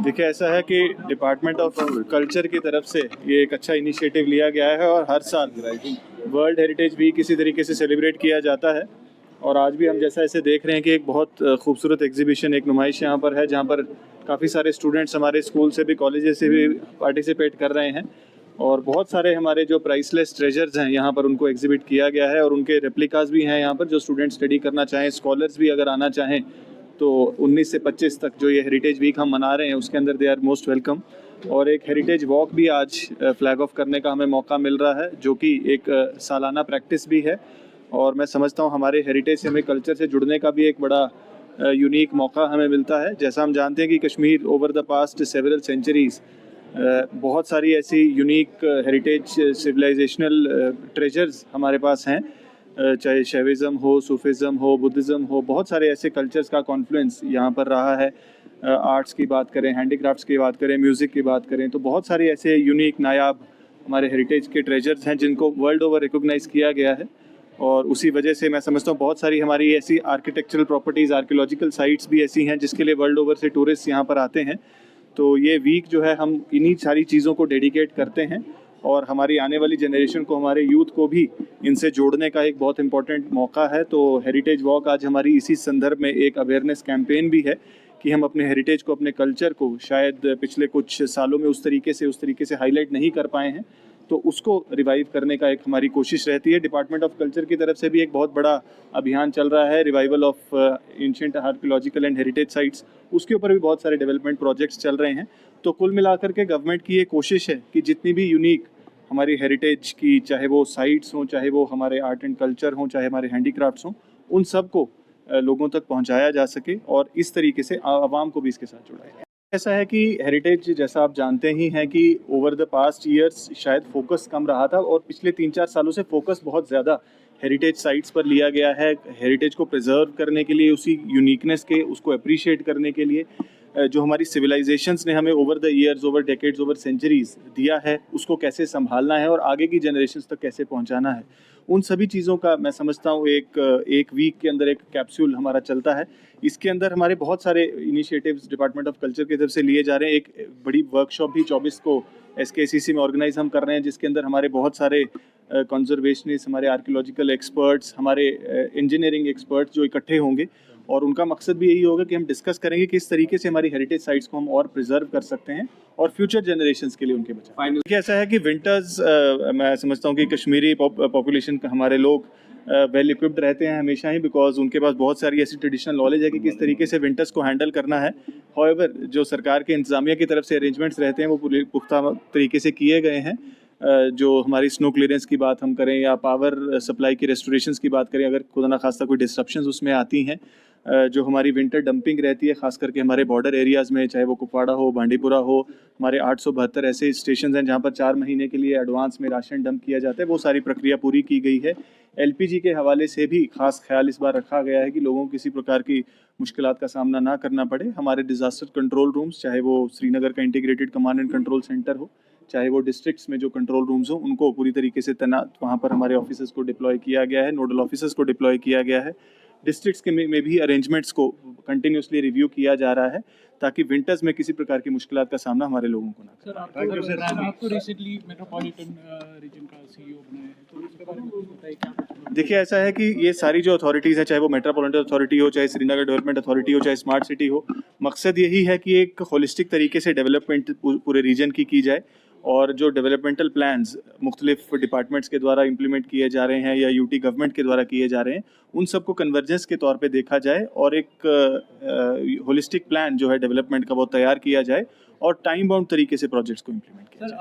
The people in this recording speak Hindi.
देखिए, ऐसा है कि डिपार्टमेंट ऑफ कल्चर की तरफ से ये एक अच्छा इनिशिएटिव लिया गया है और हर साल वर्ल्ड हेरिटेज वीक इसी तरीके से सेलिब्रेट किया जाता है। और आज भी हम जैसा ऐसे देख रहे हैं कि एक बहुत खूबसूरत एग्जीबिशन, एक नुमाइश यहाँ पर है, जहाँ पर काफ़ी सारे स्टूडेंट्स हमारे स्कूल से भी, कॉलेजेस से भी पार्टिसिपेट कर रहे हैं। और बहुत सारे हमारे जो प्राइसलेस ट्रेजर्स हैं यहाँ पर उनको एग्जिबिट किया गया है और उनके रेप्लिकास भी हैं यहाँ पर। जो स्टूडेंट स्टडी करना चाहें, स्कॉलर्स भी अगर आना चाहें, तो 19 से 25 तक जो ये हेरिटेज वीक हम मना रहे हैं उसके अंदर दे आर मोस्ट वेलकम। और एक हेरिटेज वॉक भी आज फ्लैग ऑफ करने का हमें मौका मिल रहा है, जो कि एक सालाना प्रैक्टिस भी है। और मैं समझता हूँ हमारे हेरिटेज से, हमें कल्चर से जुड़ने का भी एक बड़ा यूनिक मौका हमें मिलता है। जैसा हम जानते हैं कि Kashmir over the past several centuries बहुत सारी ऐसी यूनिक हेरिटेज सिविलाइजेशनल ट्रेजर्स हमारे पास हैं, चाहे शैविज़म हो, सूफिज़म हो, बुद्धिज़्म हो, बहुत सारे ऐसे कल्चर्स का कॉन्फ्लुएंस यहाँ पर रहा है। आर्ट्स की बात करें, हैंडीक्राफ्ट्स की बात करें, म्यूज़िक की बात करें, तो बहुत सारे ऐसे यूनिक नायाब हमारे हेरिटेज के ट्रेजर्स हैं जिनको वर्ल्ड ओवर रिकॉग्नाइज़ किया गया है। और उसी वजह से मैं समझता हूँ बहुत सारी हमारी ऐसी आर्किटेक्चरल प्रॉपर्टीज़, आर्कियोलॉजिकल साइट्स भी ऐसी हैं जिसके लिए वर्ल्ड ओवर से टूरिस्ट यहाँ पर आते हैं। तो ये वीक जो है हम इन्हीं सारी चीज़ों को डेडिकेट करते हैं और हमारी आने वाली जनरेशन को, हमारे यूथ को भी इनसे जोड़ने का एक बहुत इंपॉर्टेंट मौका है। तो हेरिटेज वॉक आज हमारी इसी संदर्भ में एक अवेयरनेस कैंपेन भी है कि हम अपने हेरिटेज को, अपने कल्चर को शायद पिछले कुछ सालों में उस तरीके से हाईलाइट नहीं कर पाए हैं, तो उसको रिवाइव करने का एक हमारी कोशिश रहती है। डिपार्टमेंट ऑफ कल्चर की तरफ से भी एक बहुत बड़ा अभियान चल रहा है, revival of ancient archaeological and heritage sites. उसके ऊपर भी बहुत सारे डेवलपमेंट प्रोजेक्ट्स चल रहे हैं। तो कुल मिलाकर के गवर्नमेंट की ये कोशिश है कि जितनी भी यूनिक हमारी हेरिटेज की, चाहे वो साइट्स हों, चाहे वो हमारे आर्ट एंड कल्चर हों, चाहे हमारे हैंडीक्राफ्ट्स हों, उन सब को लोगों तक पहुंचाया जा सके और इस तरीके से आवाम को भी इसके साथ जोड़ा जाए। ऐसा है कि हेरिटेज, जैसा आप जानते ही हैं कि ओवर द पास्ट ईयर्स शायद फोकस कम रहा था और पिछले 3-4 सालों से फोकस बहुत ज़्यादा हेरिटेज साइट्स पर लिया गया है। हेरिटेज को प्रिजर्व करने के लिए, उसी यूनिकनेस के, उसको अप्रिशिएट करने के लिए जो हमारी सिविलाइजेशंस ने हमें over the years, over decades, over centuries दिया है, उसको कैसे संभालना है और आगे की जनरेशन्स तक कैसे पहुंचाना है, उन सभी चीज़ों का मैं समझता हूँ एक वीक के अंदर एक कैप्सूल हमारा चलता है। इसके अंदर हमारे बहुत सारे इनिशिएटिव्स डिपार्टमेंट ऑफ कल्चर की तरफ से लिए जा रहे हैं। एक बड़ी वर्कशॉप भी 24 को SKCC में ऑर्गेनाइज हम कर रहे हैं, जिसके अंदर हमारे बहुत सारे कंजर्वेशनिस्ट, हमारे आर्कियोलॉजिकल एक्सपर्ट्स, हमारे इंजीनियरिंग एक्सपर्ट्स जो इकट्ठे होंगे और उनका मकसद भी यही होगा कि हम डिस्कस करेंगे कि किस तरीके से हमारी हेरिटेज साइट्स को हम और प्रिजर्व कर सकते हैं और फ्यूचर जनरेशंस के लिए उनके बचाव। देखिए, ऐसा है कि विंटर्स, मैं समझता हूँ कि कश्मीरी पॉपुलेशन का हमारे लोग वेल इक्विप्ड रहते हैं हमेशा ही, बिकॉज उनके पास बहुत सारी ऐसी ट्रेडिशनल नॉलेज है कि किस तरीके से विंटर्स को हैंडल करना है। हाउएवर, जो सरकार के इंतजामिया की तरफ से अरेंजमेंट्स रहते हैं वो पूरे पुख्ता तरीके से किए गए हैं। जो हमारी स्नो क्लियरेंस की बात हम करें या पावर सप्लाई की रेस्टोरेशंस की बात करें, अगर खुदा ना खास्ता कोई डिस्ट्रप्शंस उसमें आती हैं, जो हमारी विंटर डंपिंग रहती है खास करके हमारे बॉर्डर एरियाज़ में, चाहे वो कुपवाड़ा हो, बांडीपुरा हो, हमारे 872 ऐसे स्टेशन हैं जहाँ पर 4 महीने के लिए एडवांस में राशन डंप किया जाता है, वो सारी प्रक्रिया पूरी की गई है। LPG के हवाले से भी खास ख्याल इस बार रखा गया है कि लोगों को किसी प्रकार की मुश्किलात का सामना ना करना पड़े। हमारे डिज़ास्टर कंट्रोल रूम्स, चाहे वो श्रीनगर का integrated command and control centre हो, चाहे वो डिस्ट्रिक्ट्स में जो कंट्रोल रूम्स हो, उनको पूरी तरीके से तैनात, वहाँ पर हमारे ऑफिसर्स को डिप्लॉय किया गया है, नोडल ऑफिसर्स को डिप्लॉय किया गया है। डिस्ट्रिक्ट्स के में भी अरेंजमेंट्स को कंटिन्यूसली रिव्यू किया जा रहा है ताकि विंटर्स में किसी प्रकार की मुश्किलात का सामना हमारे लोगों को ना करें। सर, आपको रिसेंटली मेट्रोपॉलिटन रीजन का CEO बनाया है, तो इसके बारे में कुछ बताइए क्या? देखिए, ऐसा है कि ये सारी जो अथॉरिटीज़ हैं, चाहे वो मेट्रोपॉलिटन अथॉरिटी हो, चाहे श्रीनगर डेवलपमेंट अथॉरिटी हो, चाहे स्मार्ट सिटी हो, मकसद यही है कि एक होलिस्टिक तरीके से डेवलपमेंट पूरे रीजन की जाए और जो डेवलपमेंटल प्लान्स मुख्तलिफ डिपार्टमेंट्स के द्वारा इम्प्लीमेंट किए जा रहे हैं या UT गवर्नमेंट के द्वारा किए जा रहे हैं, उन सबको कन्वर्जेंस के तौर पे देखा जाए और एक होलिस्टिक प्लान जो है डेवलपमेंट का वो तैयार किया जाए और टाइम बाउंड तरीके से प्रोजेक्ट्स को इम्प्लीमेंट किया जाए।